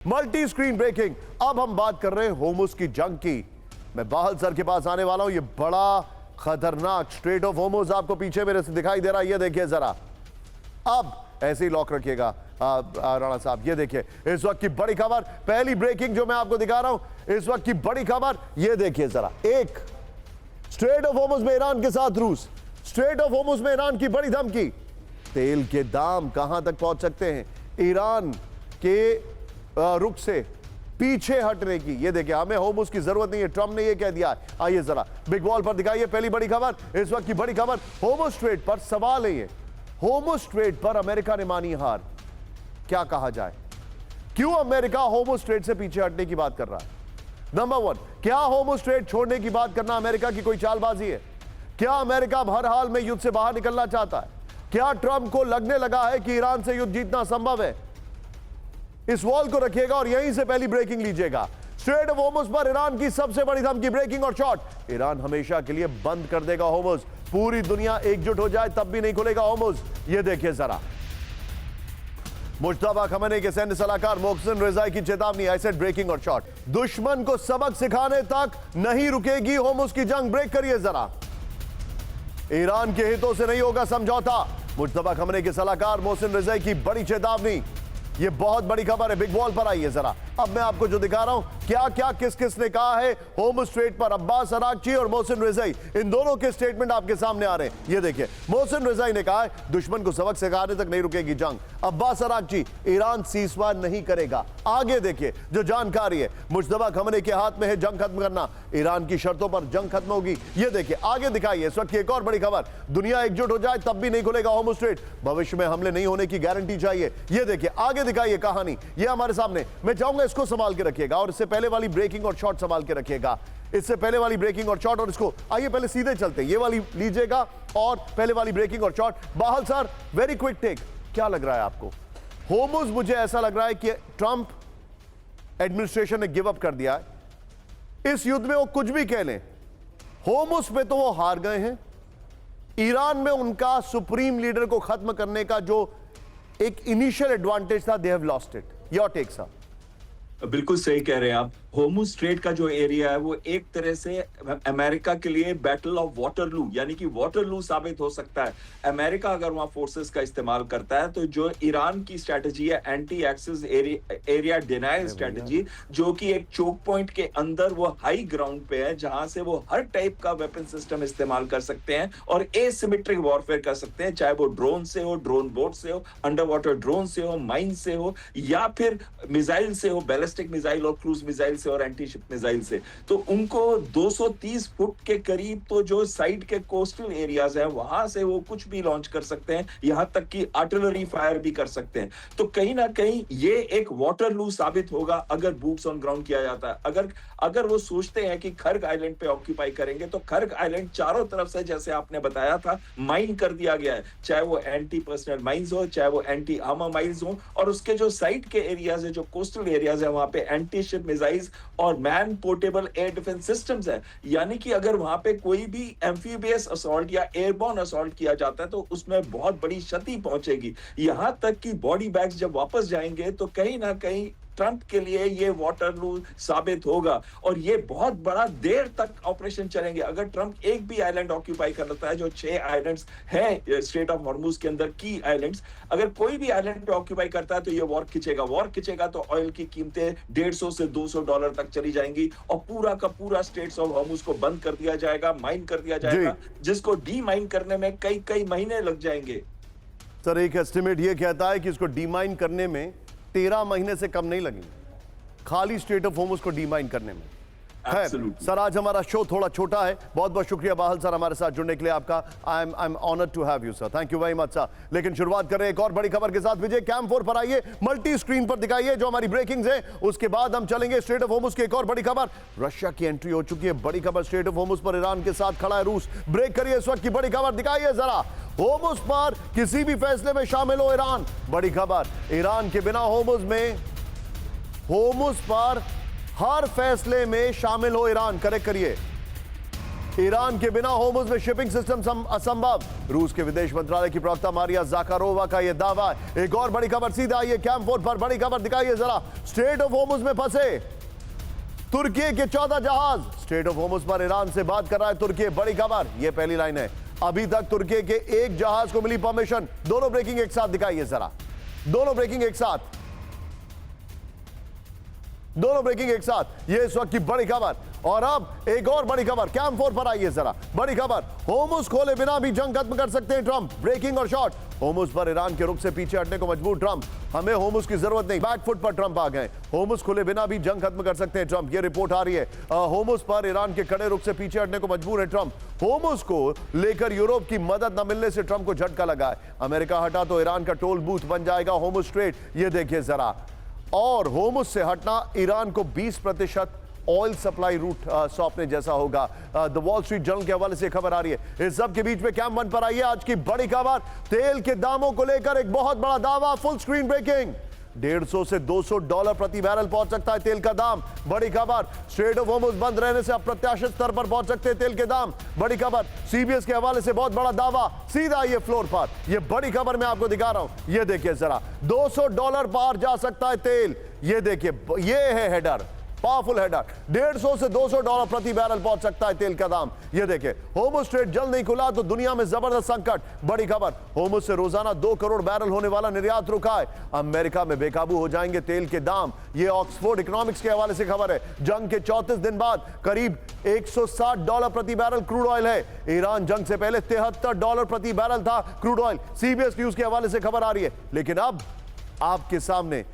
Multi screen breaking. अब हम बात कर रहे हैं होर्मुज की जंग की। मैं बाहल सर के पास आने वाला हूं। ये बड़ा खतरनाक स्ट्रेट ऑफ होर्मुज आपको पीछे मेरे से दिखाई दे रहा है। ये देखिए जरा, अब ऐसे ही लॉक रखिएगा राणा साहब। ये देखिए इस वक्त की बड़ी खबर, पहली ब्रेकिंग जो मैं आपको दिखा रहा हूं इस वक्त की बड़ी खबर। ये देखिए जरा, एक स्ट्रेट ऑफ होर्मुज में ईरान के साथ रूस, स्ट्रेट ऑफ होर्मुज में ईरान की बड़ी धमकी। तेल के दाम कहां तक पहुंच सकते हैं ईरान के रुख से पीछे हटने की। ये देखिए, हमें होर्मुज की जरूरत नहीं है, ट्रंप ने ये कह दिया है। आइए जरा बिग वॉल पर दिखाइए पहली बड़ी खबर। इस वक्त की बड़ी खबर होर्मुज स्ट्रेट पर सवाल है। ये होर्मुज स्ट्रेट पर अमेरिका ने मानी हार। क्या कहा जाए, क्यों अमेरिका होर्मुज स्ट्रेट से पीछे हटने की बात कर रहा है? नंबर वन, क्या होर्मुज स्ट्रेट छोड़ने की बात करना अमेरिका की कोई चालबाजी है? क्या अमेरिका हर हाल में युद्ध से बाहर निकलना चाहता है? क्या ट्रंप को लगने लगा है कि ईरान से युद्ध जीतना संभव है? इस वॉल को रखिएगा और यहीं से पहली ब्रेकिंग लीजिएगा। स्ट्रेट ऑफ होर्मुज पर ईरान की सबसे बड़ी धमकी, ब्रेकिंग और शॉट। ईरान हमेशा के लिए बंद कर देगा होर्मुज। पूरी दुनिया एकजुट हो जाए तब भी नहीं खुलेगा होर्मुज। ये देखिए जरा, मुश्तबा खमेनी के सैन्य सलाहकार मोहसिन रिजाई की चेतावनी। आई सेड ब्रेकिंग और शॉट। दुश्मन को सबक सिखाने तक नहीं रुकेगी होर्मुज की जंग। ब्रेक करिए जरा, ईरान के हितों से नहीं होगा समझौता। मुश्तबा खमेनी के सलाहकार मोहसिन रिजाई की बड़ी चेतावनी। ये बहुत बड़ी खबर है। बिग वॉल पर आइए जरा, अब मैं आपको जो दिखा रहा हूं क्या क्या किस किस ने कहा है होर्मुज स्ट्रेट पर। अब्बास अरागची और मोहसिन रिजाई, इन दोनों के स्टेटमेंट आपके सामने आ रहे हैं। ये देखिए, मोहसिन रिजाई ने कहा है दुश्मन को सबक सिखाने तक नहीं रुकेगी जंग। अब्बास अरागची, ईरान सीजफायर नहीं करेगा। आगे देखिए जो जानकारी है, मुश्तबा खमेनी के हाथ में है जंग खत्म करना। ईरान की शर्तों पर जंग खत्म होगी। ये देखिए आगे दिखाइए, इस वक्त की एक और बड़ी खबर, दुनिया एकजुट हो जाए तब भी नहीं खुलेगा होर्मुज स्ट्रेट। भविष्य में हमले नहीं होने की गारंटी चाहिए। ये देखिए आगे दिखाइए कहानी, ये हमारे सामने। मैं चाहूंगा इसको संभाल के रखिएगा और इससे पहले वाली ब्रेकिंग और शॉट संभाल के रखिएगा। इससे पहले वाली ब्रेकिंग और शॉट और इसको, आइए पहले सीधे चलते हैं। ये वाली लीजिएगा और पहले वाली ब्रेकिंग और shot. Bahal sir, very quick take, क्या लग रहा है आपको? होर्मुज, मुझे ऐसा लग रहा है कि ट्रंप एडमिनिस्ट्रेशन ने गिव अप कर दिया है इस युद्ध में। वो कुछ भी कह लें, होर्मुज पे तो वो हार गए हैं। ईरान में उनका सुप्रीम लीडर को खत्म करने का जो एक इनिशियल एडवांटेज था, they have lost it. Your take sir. बिल्कुल सही कह रहे हैं आप। होर्मुज स्ट्रेट का जो एरिया है वो एक तरह से अमेरिका के लिए बैटल ऑफ वाटरलू यानी कि वाटरलू साबित हो सकता है। अमेरिका अगर वहां फोर्सेस का इस्तेमाल करता है तो जो ईरान की स्ट्रेटजी है, anti access area denial strategy, जो कि एक चोक पॉइंट के अंदर वो हाई ग्राउंड पे है जहां से वो हर टाइप का वेपन सिस्टम इस्तेमाल कर सकते हैं और एसिमेट्रिक वॉरफेयर कर सकते हैं, चाहे वो ड्रोन से हो, ड्रोन बोट से हो, अंडर वाटर ड्रोन से हो, माइन से हो, या फिर मिसाइल से हो, बैलिस्टिक मिसाइल और क्रूज मिसाइल से और एंटी शिप मिसाइल से। तो उनको 230 फुट के करीब तो जो साइड के कोस्टल एरियाज हैं वहां से वो कुछ भी लॉन्च कर सकते हैं, यहां तक कि आर्टिलरी फायर भी कर सकते हैं। तो कहीं ना कहीं ये एक वाटरलू साबित होगा अगर बूट्स ऑन ग्राउंड किया जाता है। अगर वो सोचते हैं कि खर्ग आइलैंड पे ऑक्यूपाई करेंगे तो खर्ग आइलैंड चारों तरफ से, जैसे आपने बताया था, माइन कर दिया गया है, चाहे वो एंटी पर्सनल माइंस हो, चाहे वो एंटी आर्मर माइंस हो, और उसके जो साइड के एरियाज है, जो कोस्टल एरियाज है, वहां पे एंटी शिप मिसाइल्स और man portable air defence systems है। यानी कि अगर वहां पे कोई भी एम्फीबियस असॉल्ट या एयरबॉर्न असॉल्ट किया जाता है तो उसमें बहुत बड़ी क्षति पहुंचेगी। यहां तक कि बॉडी बैग्स जब वापस जाएंगे तो कहीं ना कहीं ट्रंप के लिए ये वाटरलू साबित होगा और ये बहुत बड़ा देर तक ऑपरेशन चलेंगे। अगर ट्रंप एक भी आइलैंड ऑक्यूपाई कर लेता है, जो 6 आइलैंड्स हैं स्ट्रेट ऑफ हॉर्मुज के अंदर की आइलैंड्स, अगर कोई भी आइलैंड पे ऑक्यूपाई करता है तो ये वॉर खिंचेगा तो ऑयल की कीमतें $150 से $200 तक चली जाएंगी और पूरा का पूरा स्ट्रेट्स ऑफ हॉर्मुज को बंद कर दिया जाएगा, माइन कर दिया जाएगा, जिसको डी माइन करने में कई महीने लग जाएंगे। सर, एक एस्टिमेट ये कहता है कि इसको डीमाइन करने में 13 महीने से कम नहीं लगेंगे, खाली स्ट्रेट ऑफ होर्मुज को डीमाइन करने में। सर, आज हमारा शो थोड़ा छोटा है। बहुत बहुत शुक्रिया बाहल सर हमारे साथ जुड़ने के लिए आपका। I am honoured to have you sir, thank you very much sir. लेकिन शुरुआत करें एक और बड़ी खबर के साथ। विजय, कैम 4 पर आइए, मल्टी स्क्रीन पर दिखाइए जो हमारी ब्रेकिंग्स है। उसके बाद हम चलेंगे स्ट्रेट ऑफ होर्मुज की एक और बड़ी खबर। रशिया की एंट्री हो चुकी है, बड़ी खबर। स्ट्रेट ऑफ होर्मुज पर ईरान के साथ खड़ा है रूस। ब्रेक करिए इस वक्त की बड़ी खबर, दिखाइए जरा। होर्मुज पर किसी भी फैसले में शामिल हो ईरान, बड़ी खबर। ईरान के बिना होर्मुज पर हर फैसले में शामिल हो ईरान। करेक्ट करिए, ईरान के बिना होर्मुज में शिपिंग सिस्टम असंभव। रूस के विदेश मंत्रालय की प्रवक्ता मारिया ज़ाखारोवा का यह दावा। एक और बड़ी खबर सीधा आइए कैंप 4 पर, बड़ी खबर दिखाइए जरा। स्ट्रेट ऑफ होर्मुज में फंसे तुर्की के 14 जहाज। स्ट्रेट ऑफ होर्मुज पर ईरान से बात कर रहा है तुर्की। बड़ी खबर, यह पहली लाइन है। अभी तक तुर्की के एक जहाज को मिली परमिशन। दोनों ब्रेकिंग एक साथ दिखाइए जरा, दोनों ब्रेकिंग एक साथ, दोनों ब्रेकिंग एक साथ। ये इस वक्त की बड़ी खबर। और अब एक और बड़ी खबर कैंप 4 पर आइए जरा। बड़ी खबर, होर्मुज खोले बिना भी जंग खत्म कर सकते हैं ट्रंप। ब्रेकिंग और शॉर्ट, होर्मुज पर ईरान के रुख से पीछे हटने को मजबूर ट्रंप। हमें होर्मुज की जरूरत नहीं, बैकफुट पर ट्रंप आ गए। होर्मुज खुले बिना भी जंग खत्म कर सकते हैं ट्रंप, ये रिपोर्ट आ रही है। होर्मुज पर ईरान के कड़े रुख से पीछे हटने को मजबूर है ट्रंप। होर्मुज को लेकर यूरोप की मदद न मिलने से ट्रंप को झटका लगा है। अमेरिका हटा तो ईरान का टोल बूथ बन जाएगा होर्मुज स्ट्रेट, ये देखिए जरा। और होर्मुज से हटना ईरान को 20% ऑयल सप्लाई रूट सौंपने जैसा होगा। द वॉल स्ट्रीट जर्नल के हवाले से खबर आ रही है। इस सब के बीच में कैंप 1 पर आइए आज की बड़ी खबर। तेल के दामों को लेकर एक बहुत बड़ा दावा, फुल स्क्रीन ब्रेकिंग। $150 से $200 प्रति बैरल पहुंच सकता है तेल का दाम। बड़ी खबर, स्ट्रेट ऑफ होर्मुज बंद रहने से अप्रत्याशित स्तर पर पहुंच सकते हैं तेल के दाम। बड़ी खबर, सीबीएस के हवाले से बहुत बड़ा दावा। सीधा ये फ्लोर पर, ये बड़ी खबर मैं आपको दिखा रहा हूं। ये देखिए जरा, $200 पार जा सकता है तेल। ये देखिए, ये है हेडर, पावरफुल हेडर। $150 से $200 प्रति बैरल पहुंच सकता है तेल का दाम। ये देखिए, होर्मुज स्ट्रेट जल्द नहीं खुला तो दुनिया में जबरदस्त संकट। बड़ी खबर, होर्मुज से रोजाना 2 करोड़ बैरल होने वाला निर्यात रुका है। अमेरिका में बेकाबू हो जाएंगे तेल के दाम। ये ऑक्सफोर्ड इकोनॉमिक्स के हवाले से खबर है। जंग के 34 दिन बाद करीब $160 प्रति बैरल क्रूड ऑयल है। ईरान जंग से पहले $73 प्रति बैरल था क्रूड ऑयल। सीबीएस न्यूज के हवाले से खबर आ रही है। लेकिन अब आपके सामने